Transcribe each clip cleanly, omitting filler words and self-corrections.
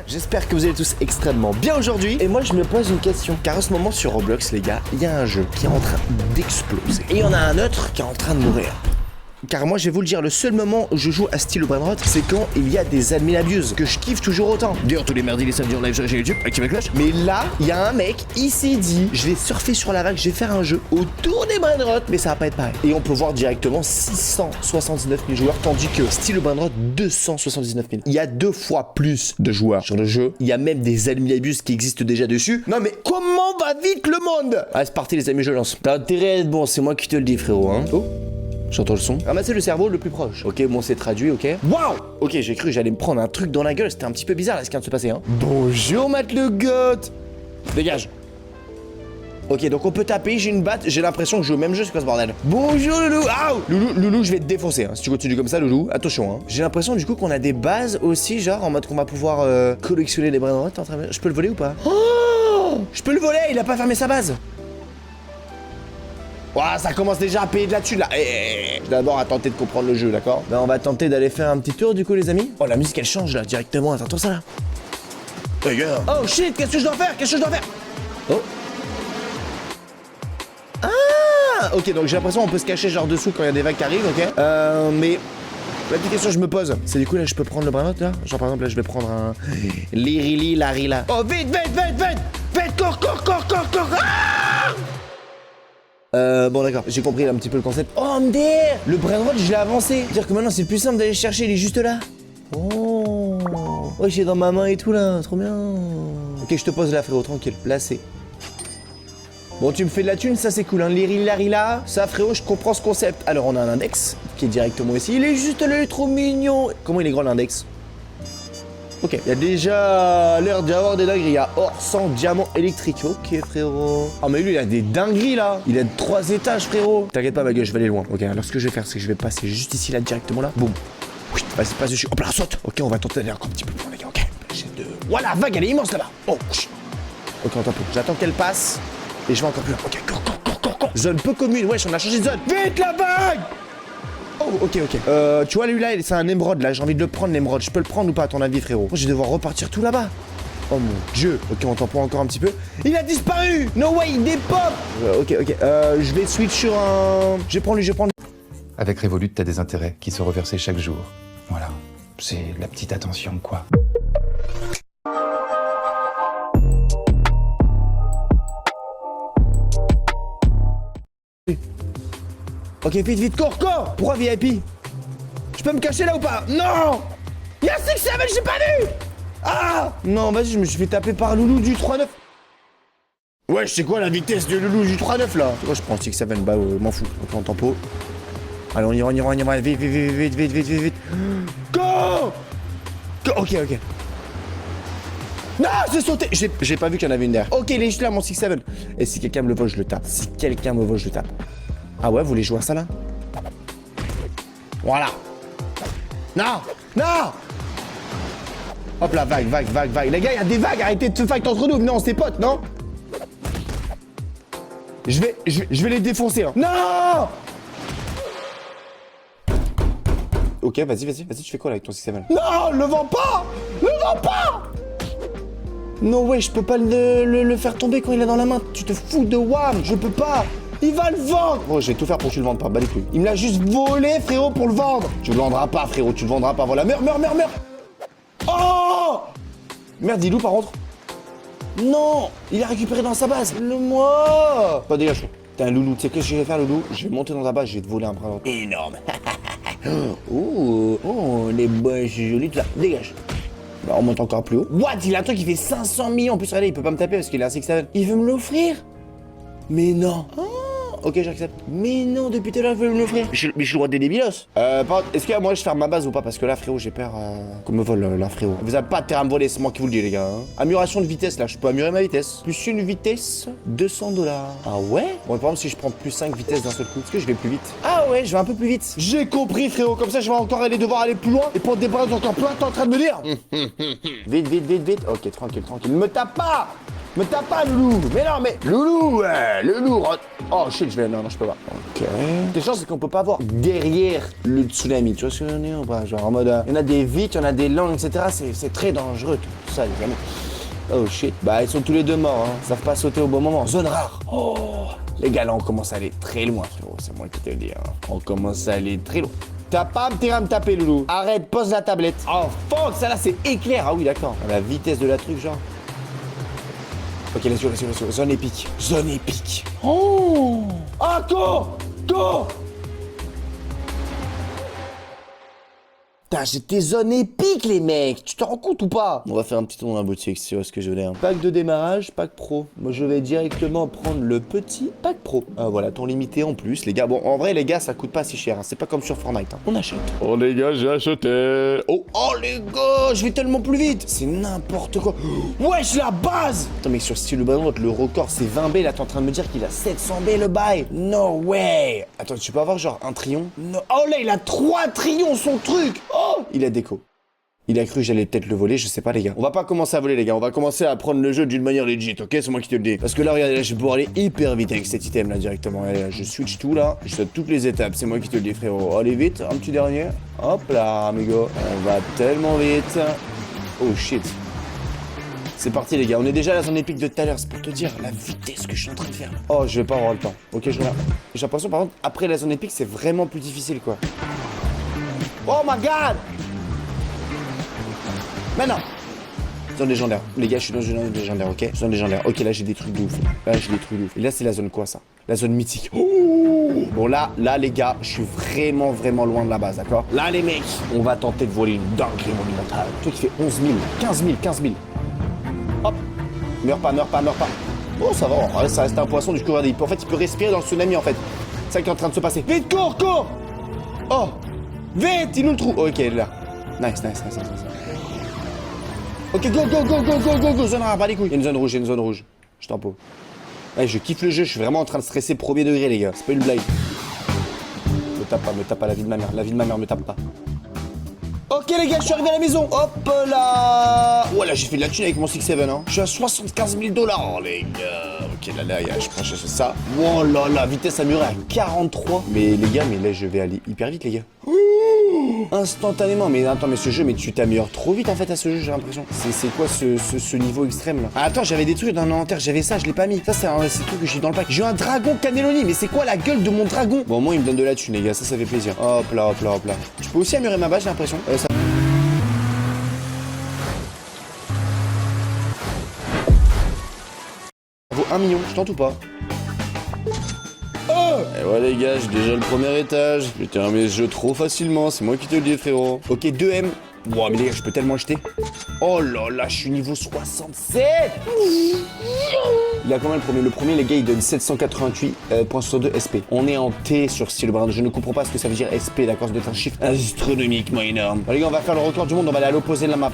J'espère que vous allez tous extrêmement bien aujourd'hui. Et moi je me pose une question. Car en ce moment sur Roblox les gars, il y a un jeu qui est en train d'exploser. Et il y en a un autre qui est en train de mourir. Car moi je vais vous le dire, le seul moment où je joue à style Brainrot, c'est quand il y a des admin abuse, que je kiffe toujours autant. D'ailleurs tous les mardis, les samedis en live sur YouTube, activez la cloche. Mais là, il y a un mec, il s'est dit, je vais surfer sur la vague, je vais faire un jeu autour des Brainrot, mais ça va pas être pareil. Et on peut voir directement 679 000 joueurs, tandis que style Brainrot, 279 000. Il y a 2 fois plus de joueurs sur le jeu. Il y a même des admin abuse qui existent déjà dessus. Non mais comment va vite le monde? Allez c'est parti les amis, je lance. T'as intérêt à être bon, c'est moi qui te le dis frérot hein. Oh, j'entends le son. Ramassez le cerveau le plus proche. Ok, bon, c'est traduit, ok. Waouh. Ok, j'ai cru que j'allais me prendre un truc dans la gueule. C'était un petit peu bizarre là, ce qui vient de se passer, hein. Bonjour, Matt le goth. Dégage. Ok, donc on peut taper, j'ai une batte. J'ai l'impression que je joue au même jeu, c'est quoi ce bordel? Bonjour, Loulou. Aouh. Loulou, je vais te défoncer, hein. Si tu continues comme ça, Loulou, attention, hein. J'ai l'impression, du coup, qu'on a des bases aussi, genre, en mode qu'on va pouvoir collectionner les Brainrot. Je peux le voler ou pas? Oh, je peux le voler, il a pas fermé sa base. Ouah, ça commence déjà à payer de la thune là. D'abord à tenter de comprendre le jeu, d'accord? Là, on va tenter d'aller faire un petit tour du coup, les amis. Oh, la musique elle change là directement. Attends ça là. Oh shit, qu'est-ce que je dois faire? Oh. Ah, ok, donc j'ai l'impression qu'on peut se cacher genre dessous quand il y a des vagues qui arrivent, ok? Mais la petite question que je me pose, c'est du coup là, je peux prendre le Brainrot là? Genre par exemple là, je vais prendre un Lirili Larila. Oh, vite, cours. Bon d'accord, j'ai compris un petit peu le concept. Oh MDR, le Brainrot je l'ai avancé. C'est-à-dire que maintenant c'est plus simple d'aller chercher, il est juste là. Oh, ouais, j'ai dans ma main et tout là, trop bien. Ok, je te pose là frérot, tranquille, là c'est. Bon, tu me fais de la thune, ça c'est cool, hein. Larila, ça frérot, je comprends ce concept. Alors on a un index qui est directement ici, il est juste là, il est trop mignon. Comment il est grand l'index? Ok, il y a déjà l'air d'y avoir des dingueries. Il y a or 100 diamants électriques. Ok, frérot. Oh, mais lui, il a des dingueries là. Il a 3 étages, frérot. T'inquiète pas, ma gueule, je vais aller loin. Ok, alors ce que je vais faire, c'est que je vais passer juste ici, là, directement là. Boum. Vas-y, passe dessus. Hop là, saute. Ok, on va tenter d'aller encore un petit peu plus loin, les gars. Ok, j'ai 2. Voilà, la vague, elle est immense là-bas. Oh, ok, on peu. J'attends qu'elle passe. Et je vais encore plus loin. Ok, cours. Zone peu commune. Wesh, on a changé de zone. Vite, la vague! Oh, ok. Tu vois, lui là, c'est un émeraude là. J'ai envie de le prendre, l'émeraude. Je peux le prendre ou pas, à ton avis, frérot? Je vais devoir repartir tout là-bas. Oh mon dieu. Ok, on t'en prend encore un petit peu. Il a disparu! No way, il dépop! Ok. Je vais switch sur un. Je vais prendre lui. Avec Revolut, t'as des intérêts qui sont reversés chaque jour. Voilà. C'est la petite attention, quoi. Ok, vite, cours! Pourquoi VIP? Je peux me cacher là ou pas? Non! Y'a 6-7, j'ai pas vu! Ah! Non, vas-y, je me suis fait taper par Loulou du 3-9. Ouais, je sais quoi la vitesse de Loulou du 3-9 là? Moi, je prends 6-7, bah, m'en fous. On prend tempo. Allez, on y va, vite. Go! Ok. Non, j'ai sauté! J'ai pas vu qu'il y en avait une derrière. Ok, il est juste là, mon 6-7. Et si quelqu'un me le vole, je le tape. Ah ouais, vous voulez jouer à ça là? Voilà. Non! Hop là, vague. Les gars, il y a des vagues, arrêtez de se fight entre nous. Non, c'est potes, non? Je vais les défoncer, hein. Non! Ok, vas-y, tu fais quoi là avec ton 6-7? Non, le vends pas! Non, ouais, je peux pas le faire tomber quand il est dans la main. Tu te fous de Wam, je peux pas. Il va le vendre! Oh, je vais tout faire pour que tu le vendes pas, bah les couilles. Il me l'a juste volé, frérot, pour le vendre! Tu le vendras pas, frérot, voilà. Meurs! Oh! Merde, il est où par contre? Non! Il a récupéré dans sa base! Moi! Pas dégage. T'es un Loulou, tu sais ce que je vais faire, Loulou? Je vais monter dans ta base, je vais te voler un bras énorme. Oh, les boys, c'est joli, tout ça. Dégage. Bah, on monte encore plus haut. What? Il a un truc qui fait 500 millions. En plus, regardez, il peut pas me taper parce qu'il a un 6-7. Il veut me l'offrir? Mais non. Ok, j'accepte. Mais non, depuis tout à l'heure, il veut me l'offrir. Mais je suis le roi des débilos. Est-ce que moi je ferme ma base ou pas? Parce que là, frérot, j'ai peur qu'on me vole là, frérot. Vous avez pas de terrain à me voler, c'est moi qui vous le dis, les gars. Hein. Amélioration de vitesse, là, je peux améliorer ma vitesse. Plus une vitesse, 200 $. Ah ouais? Bon, par exemple, si je prends plus 5 vitesses d'un seul coup, est-ce que je vais plus vite? Ah ouais, je vais un peu plus vite. J'ai compris, frérot. Comme ça, je vais encore devoir aller plus loin et prendre des bases encore plein. T'es en train de me dire? Vite. Ok, tranquille. Me tape pas! Me tape pas, Loulou. Mais non, mais... Loulou, Loulou. Oh, shit, je vais... Non, je peux pas. Ok. Les chances, c'est qu'on peut pas voir derrière le tsunami. Tu vois ce que je veux dire ou pas? Genre en mode... Il y en a des vitres, il y en a des langues, etc. C'est très dangereux, tout ça, les amis. Oh, shit. Bah, ils sont tous les deux morts, hein. Ils savent pas sauter au bon moment. Zone rare. Oh. Les gars, là, on commence à aller très loin, frérot. C'est moi qui te le dis, hein. On commence à aller très loin. T'as pas à me taper, Loulou. Arrête, pose la tablette. Oh, fuck, ça là, c'est éclair. Ah oui, d'accord. La vitesse de la truc, genre. Ok, let's go. Zone épique. Zone épique. Oh. Ah, go. Putain, j'ai des zones épiques, les mecs. Tu te rends compte ou pas? On va faire un petit tour dans la boutique, si tu vois ce que je veux dire. Pack de démarrage, pack pro. Moi, je vais directement prendre le petit pack pro. Voilà, ton limité en plus, les gars. Bon, en vrai, les gars, ça coûte pas si cher. Hein. C'est pas comme sur Fortnite. Hein. On achète. Oh, les gars, j'ai acheté. Oh, les gars, je vais tellement plus vite. C'est n'importe quoi. Wesh, la base. Attends, mais sur Style Ballon, le record, c'est 20 B. Là, t'es en train de me dire qu'il a 700 B le bail. No way. Attends, tu peux avoir genre un trion? No. Oh, là, il a 3 trions, son truc. Oh, il a déco. Il a cru que j'allais peut-être le voler, je sais pas les gars. On va pas commencer à voler les gars, on va commencer à prendre le jeu d'une manière legit, ok? C'est moi qui te le dis. Parce que là, regardez, là, je vais pouvoir aller hyper vite avec cet item là directement. Allez, là, je switch tout là, je saute toutes les étapes, c'est moi qui te le dis frérot. Allez vite, un petit dernier. Hop là, amigo. On va tellement vite. Oh shit. C'est parti les gars, on est déjà à la zone épique de tout à l'heure, c'est pour te dire la vitesse que je suis en train de faire. Oh, je vais pas avoir le temps. Ok, je regarde. J'ai l'impression par contre, après la zone épique, c'est vraiment plus difficile quoi. Oh my god! Mais non! Zone légendaire. Les gars, je suis dans une zone légendaire, ok? Zone légendaire. Ok, là, j'ai des trucs de ouf. Et là, c'est la zone quoi, ça? La zone mythique. Oh bon, là, les gars, je suis vraiment loin de la base, d'accord? Là, les mecs, on va tenter de voler une dinguerie monumentale. Toi qui fait 11 000, 15 000. Hop! Meurs pas. Oh, ça va, ça reste un poisson du coup, regardez. En fait, il peut respirer dans le tsunami, en fait. C'est ça qui est en train de se passer. Vite, cours! Oh! Vite, il nous le trouve. Ok, il est là. Nice. Ok, go. Zone rare, pas les couilles. Il y a une zone rouge. Je t'en pose. Ouais, je kiffe le jeu, je suis vraiment en train de stresser premier degré, les gars. C'est pas une blague. Me tape pas, la vie de ma mère, me tape pas. Ok, les gars, je suis arrivé à la maison. Hop là. Voilà, j'ai fait de la thune avec mon 6-7, hein. Je suis à 75 000 $, les gars. Ok, là, je prends ça. Oh là là, vitesse à mur à 43. Mais les gars, là, je vais aller hyper vite, les gars. Instantanément, mais attends, mais ce jeu, mais tu t'améliores trop vite en fait à ce jeu, j'ai l'impression. C'est quoi ce niveau extrême là? Ah, attends, j'avais des trucs dans l'inventaire, j'avais ça, je l'ai pas mis. Ça, c'est le truc que j'ai dans le pack. J'ai un dragon cannelloni, mais c'est quoi la gueule de mon dragon? Bon, moi, il me donne de la thune, les gars, ça fait plaisir. Hop là. Je peux aussi améliorer ma base, j'ai l'impression. Ça vaut 1 million, je tente ou pas? Et ouais les gars, j'ai déjà le premier étage. J'ai terminé ce jeu trop facilement, c'est moi qui te le dis frérot. Ok, 2M. Wow, mais les gars, je peux tellement acheter. Oh là là, je suis niveau 67. Il a combien le premier? Le premier, les gars, il donne 788.62 SP. On est en T sur Style Brown. Je ne comprends pas ce que ça veut dire SP, d'accord? Ça doit être un chiffre astronomiquement énorme. Bon, les gars, on va faire le record du monde, on va aller à l'opposé de la map.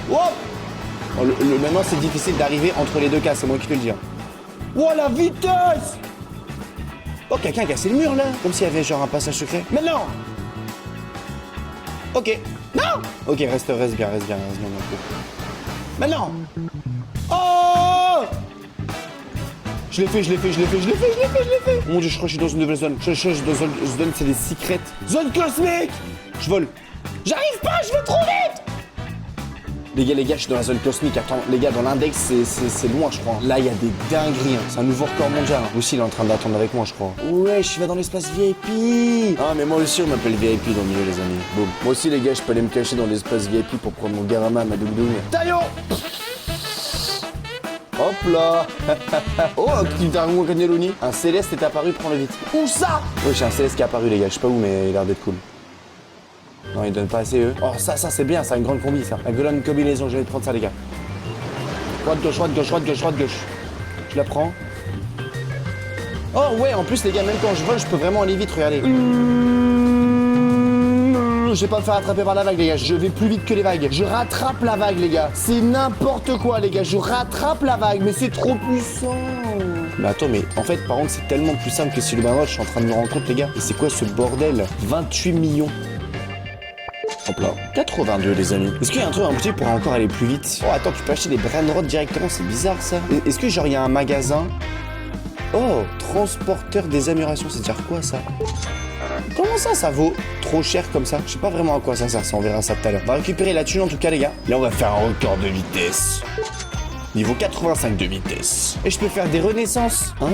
Wow. Maintenant, c'est difficile d'arriver entre les deux cas, c'est moi qui te le dis. Oh la vitesse! Oh, quelqu'un a cassé le mur là, comme s'il y avait genre un passage secret. Mais non! Ok. Non! Ok, reste bien. Mais non! Oh! Je l'ai fait. Mon dieu, je crois que je suis dans une nouvelle zone. Je suis dans une zone, c'est des secrets. Zone cosmique! Je vole. J'arrive pas, je vais trop vite! Les gars, je suis dans la zone cosmique. Attends, les gars, dans l'index, c'est loin, je crois. Là, il y a des dingueries. Hein. C'est un nouveau record mondial. Hein. Aussi, il est en train d'attendre avec moi, je crois. Ouais, je vais dans l'espace VIP. Ah, mais moi aussi, on m'appelle VIP dans le milieu, les amis. Boum. Moi aussi, les gars, je peux aller me cacher dans l'espace VIP pour prendre mon Garama, ma doudoune. Taillon! Hop là. Oh, un petit dragon cannelloni. Un céleste est apparu, prends-le vite. Où ça? Oui, j'ai un céleste qui est apparu, les gars. Je sais pas où, mais il a l'air d'être cool. Non, ils donnent pas assez eux. Oh, ça c'est bien, c'est une grande combi ça. La grande combinaison, je vais prendre ça les gars. Droite, gauche. Je la prends. Oh ouais, en plus les gars, même quand je vole, je peux vraiment aller vite, regardez. Je vais pas me faire attraper par la vague les gars, je vais plus vite que les vagues. Je rattrape la vague les gars. C'est n'importe quoi les gars, je rattrape la vague, mais c'est trop puissant. Mais attends, mais en fait, par contre, c'est tellement plus simple que si le Baywatch, je suis en train de me rendre compte les gars. Et c'est quoi ce bordel? 28 millions. Hop là. 82 les amis. Est-ce qu'il y a un truc en boutique pour encore aller plus vite? Oh attends, tu peux acheter des brainrods directement, c'est bizarre ça. Est-ce que genre il y a un magasin? Oh, transporteur des améliorations, c'est dire quoi ça? Comment ça vaut trop cher comme ça? Je sais pas vraiment à quoi ça sert, ça on verra ça tout à l'heure. On va récupérer la thune en tout cas les gars. Là on va faire un record de vitesse. Niveau 85 de vitesse. Et je peux faire des renaissances. Ah.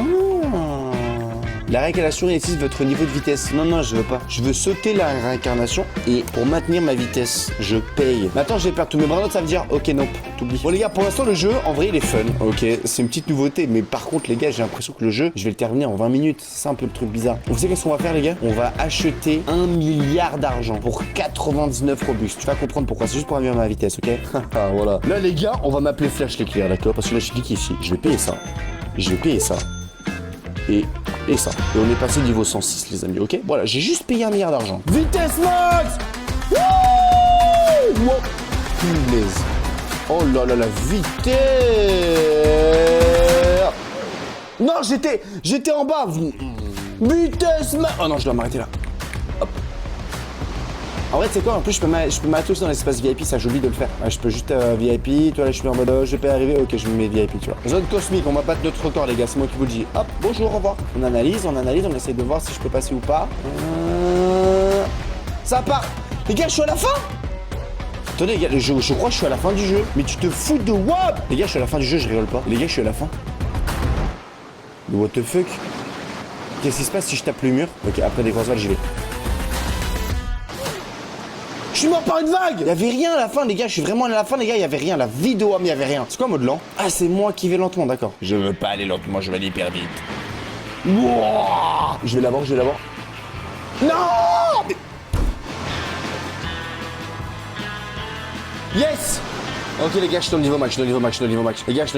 La réincarnation réussite votre niveau de vitesse. Non, je veux pas. Je veux sauter la réincarnation et pour maintenir ma vitesse, je paye. Mais attends, je vais perdre tous mes bras, ça veut dire, ok, non, t'oublies. Bon les gars, pour l'instant le jeu, en vrai, il est fun. Ok, c'est une petite nouveauté, mais par contre les gars, j'ai l'impression que le jeu, je vais le terminer en 20 minutes. C'est un peu le truc bizarre. Vous savez qu'est-ce qu'on va faire les gars? On va acheter 1 milliard d'argent pour 99 Robux. Tu vas comprendre pourquoi. C'est juste pour améliorer ma vitesse, ok? Voilà. Là les gars, on va m'appeler Flash l'éclair, d'accord? Parce que là je suis geek ici. Je vais payer ça. Je vais payer ça. Et ça. Et on est passé niveau 106 les amis, ok? Voilà, j'ai juste payé 1 milliard d'argent. Vitesse max! Wouh! Wow. Punaise. Oh là là, la vitesse! Non, j'étais en bas. Vitesse max! Oh non, je dois m'arrêter là. Hop. En vrai, c'est quoi? En plus, je peux m'arrêter aussi dans l'espace VIP, ça j'oublie de le faire. Je peux juste VIP, toi là je suis en mode je peux arriver, ok, je me mets VIP, tu vois. Zone cosmique, on va battre notre record, les gars, c'est moi qui vous le dis. Hop, bonjour, au revoir. On analyse, on essaie de voir si je peux passer ou pas. Ça part! Les gars, je suis à la fin! Attendez, les gars, je crois que je suis à la fin du jeu. Mais tu te fous de what? Les gars, je suis à la fin du jeu, je rigole pas. Les gars, je suis à la fin. What the fuck? Qu'est-ce qui se passe si je tape le mur? Ok, après des grosses vagues, j'y vais. Je suis mort par une vague! Y'avait rien à la fin, les gars, je suis vraiment à la fin, les gars, y'avait rien. La vidéo, mais y'avait rien. C'est quoi mode lent? Ah, c'est moi qui vais lentement, d'accord. Je veux pas aller lentement, je vais aller hyper vite. Wouah! Je vais l'avoir. Non! Mais... Yes! Ok les gars, je suis dans le niveau max. Les gars, je suis dans le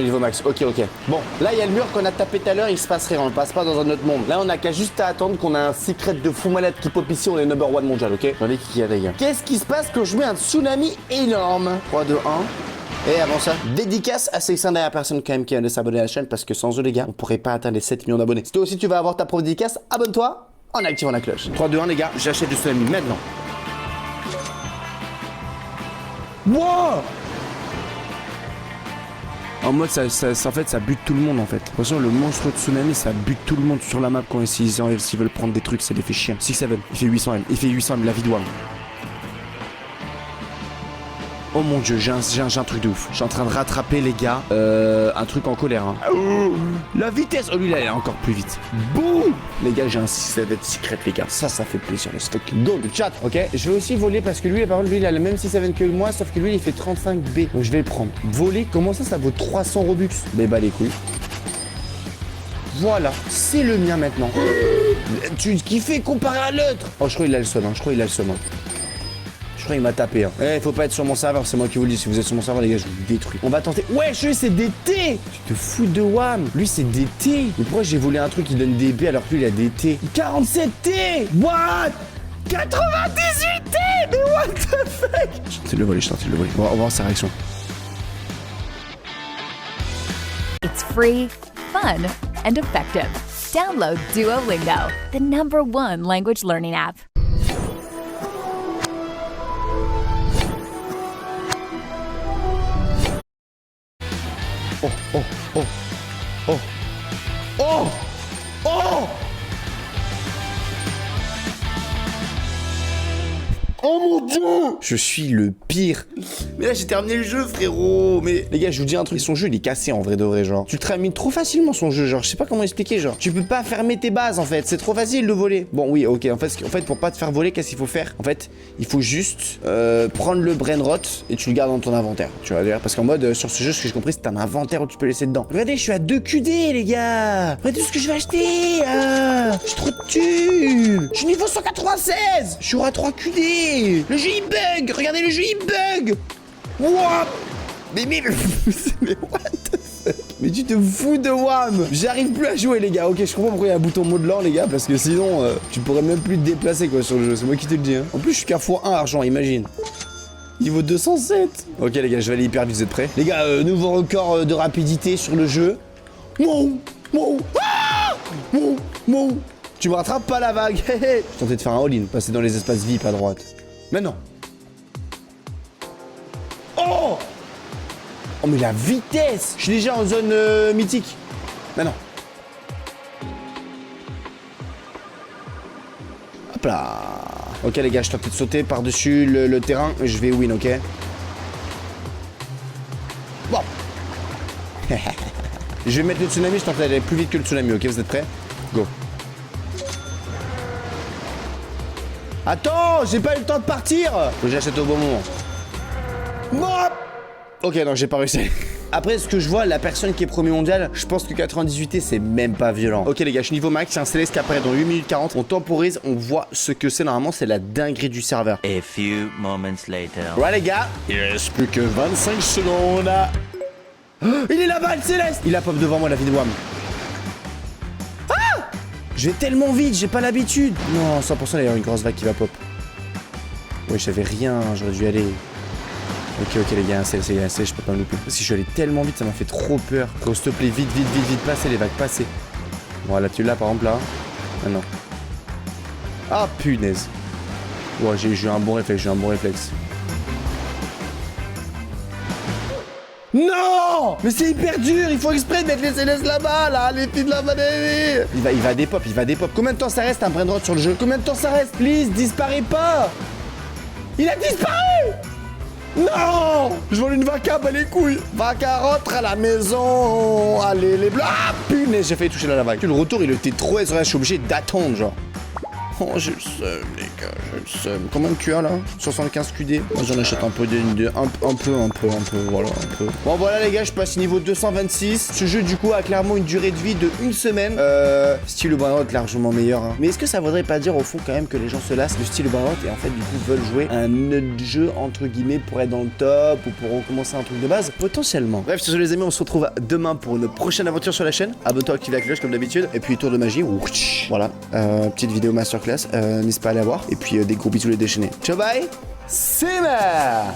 niveau max. Ok. Bon, là il y a le mur qu'on a tapé tout à l'heure, il se passe rien, on ne passe pas dans un autre monde. Là on a qu'à juste à attendre qu'on a un secret de fou malade qui pop ici, on est number one mondial, ok? Regardez qui y a les gars. Qu'est-ce qui se passe quand je mets un tsunami énorme? 3, 2, 1. Et avant ça, dédicace à ces 5 dernières personnes quand même qui viennent de s'abonner à la chaîne parce que sans eux les gars, on pourrait pas atteindre les 7 millions d'abonnés. Si toi aussi tu vas avoir ta propre dédicace, abonne-toi en activant la cloche. 3, 2, 1 les gars, j'achète du tsunami maintenant. Wow! En mode, en fait, ça bute tout le monde en fait. De toute façon, le monstre de tsunami, ça bute tout le monde sur la map quand s'ils veulent prendre des trucs, ça les fait chier. 6-7, il fait 800 M. Il fait 800 M, la vie doit. Oh mon dieu, j'ai un truc de ouf. Je suis en train de rattraper les gars. Un truc en colère. Hein. La vitesse. Oh lui là, il est encore plus vite. Boum. Les gars, j'ai un 6-7 secret les gars. Ça fait plaisir. Le stock go le chat. Ok. Je vais aussi voler parce que lui, par contre, lui, il a le même 6-7 que moi, sauf que lui, il fait 35B. Donc je vais le prendre. Voler, comment ça vaut 300 Robux? Mais bah les couilles. Voilà, c'est le mien maintenant. Tu kiffes comparé à l'autre. Oh, je crois qu'il a le seum. Je crois qu'il m'a tapé. Faut pas être sur mon serveur, c'est moi qui vous le dis. Si vous êtes sur mon serveur, les gars, je vous détruis. On va tenter. Ouais, c'est des T. Tu te fous de WAM. Lui, c'est des T. Mais pourquoi j'ai volé un truc qui donne des B alors que lui, il a des T? 47 T. What? 98 T. Mais what the fuck? Je suis tenté de le voler. On va voir sa réaction. It's free, fun, and effective. Download Duolingo, the #1 language learning app. Oh mon dieu! Je suis le pire. Mais là j'ai terminé le jeu frérot. Mais les gars je vous dis un truc, son jeu il est cassé en vrai de vrai genre. Tu te termines trop facilement son jeu genre. Je sais pas comment expliquer genre. Tu peux pas fermer tes bases en fait. C'est trop facile de voler. Bon oui ok en fait pour pas te faire voler qu'est-ce qu'il faut faire? En fait il faut juste prendre le brainrot et tu le gardes dans ton inventaire. Tu vois parce qu'en mode sur ce jeu ce que j'ai compris c'est un inventaire où tu peux laisser dedans. Regardez je suis à 2 QD les gars. Regardez tout ce que je vais acheter là. J'ai trop de thunes. Je suis niveau 196. Je suis à 3 QD. Le jeu il bug. Regardez le jeu il bug. What? Mais what the fuck? Mais tu te fous de WAM. J'arrive plus à jouer les gars. Ok je comprends pourquoi il y a un bouton mode lent les gars. Parce que sinon tu pourrais même plus te déplacer quoi sur le jeu. C'est moi qui te le dis hein. En plus je suis qu'à x1 argent imagine. Niveau 207. Ok les gars je vais aller hyper vite, vous êtes prêts? Les gars nouveau record de rapidité sur le jeu. Wow. Ah wow. Tu me rattrapes pas la vague. Je tentais de faire un all-in. Passer dans les espaces VIP à droite. Mais non. Oh mais la vitesse! Je suis déjà en zone mythique. Mais non. Hop là. Ok les gars, je tente de sauter par-dessus le terrain. Je vais win, ok? Bon. Je vais mettre le tsunami, je tente d'aller plus vite que le tsunami, ok? Vous êtes prêts? Go. Attends, j'ai pas eu le temps de partir. Faut que j'achète au bon moment. Bon. Ok, non, j'ai pas réussi. Après, ce que je vois, la personne qui est premier mondial, je pense que 98T, c'est même pas violent. Ok, les gars, je suis niveau max, c'est un Céleste qui apparaît dans 8 minutes 40. On temporise, on voit ce que c'est normalement, c'est la dinguerie du serveur. A few moments later. Ouais, les gars, il reste plus que 25 secondes. Oh, il est là-bas, le Céleste. Il a pop devant moi, la vie de Wam. Ah! Je vais tellement vite, j'ai pas l'habitude. Non, 100%, il y a une grosse vague qui va pop. Ouais, j'avais rien, j'aurais dû aller. Ok, les gars, c'est, je peux pas me louper. Si je suis allé tellement vite, ça m'a fait trop peur. Gros, s'il te plaît, vite, passez les vagues, passez. Voilà, tu l'as par exemple là. Ah non. Ah punaise. Ouais, j'ai eu un bon réflexe, Non! Mais c'est hyper dur, il faut exprès de mettre les Célestes là-bas, là, les filles de la manée. Il va des pop, Combien de temps ça reste un brain rot sur le jeu? Combien de temps ça reste? Please, disparais pas! Il a disparu! Non! Je vole une vaca, bah les couilles! Vaca rentre à la maison! Allez, les blancs! Ah, punaise, j'ai failli toucher la vague. Le retour, il était trop aisé, je suis obligé d'attendre, genre. Oh, j'ai le seum, les gars, j'ai le seum. Combien de QA là? 75 QD. Moi j'en achète un peu, un peu, voilà, un peu. Bon, voilà, les gars, je passe niveau 226. Ce jeu, du coup, a clairement une durée de vie de 1 semaine. Style Brainrot, largement meilleur. Hein. Mais est-ce que ça voudrait pas dire, au fond, quand même, que les gens se lassent de style Brainrot et en fait, du coup, veulent jouer un autre jeu, entre guillemets, pour être dans le top ou pour recommencer un truc de base? Potentiellement. Bref, sur ce, les amis, on se retrouve demain pour une prochaine aventure sur la chaîne. Abonne-toi, active la cloche comme d'habitude. Et puis, tour de magie. Voilà. Petite vidéo masterclass. N'hésite pas à aller voir. Et puis des gros bisous les déchaînés. Ciao bye. C'est ma